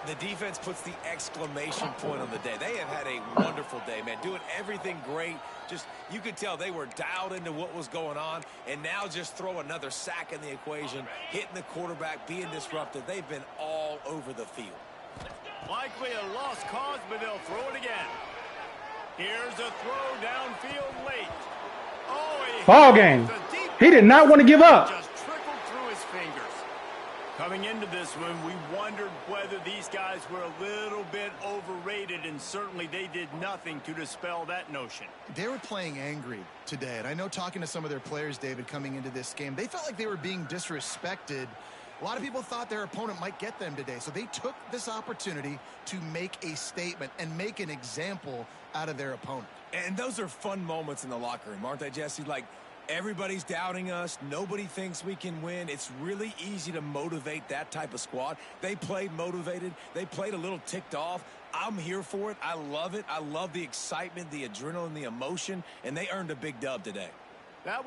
B: The defense puts the exclamation point on the day. They have had a wonderful day, man. Doing everything great. Just, you could tell they were dialed into what was going on. And now just throw another sack in the equation. Hitting the quarterback, being disruptive. They've been all over the field.
A: Likely a lost cause, but they'll throw it again. Here's a throw downfield late. Oh, he
D: Ball game. He did not want to give up.
A: Just trickled through his fingers. Coming into this one, we wondered whether these guys were a little bit overrated, and certainly they did nothing to dispel that notion.
C: They were playing angry today, and I know talking to some of their players, David, coming into this game, they felt like they were being disrespected. A lot of people thought their opponent might get them today, so they took this opportunity to make a statement and make an example out of their opponent.
B: And those are fun moments in the locker room, aren't they, Jesse? Like, everybody's doubting us. Nobody thinks we can win. It's really easy to motivate that type of squad. They played motivated. They played a little ticked off. I'm here for it. I love it. I love the excitement, the adrenaline, the emotion, and they earned a big dub today.
A: That will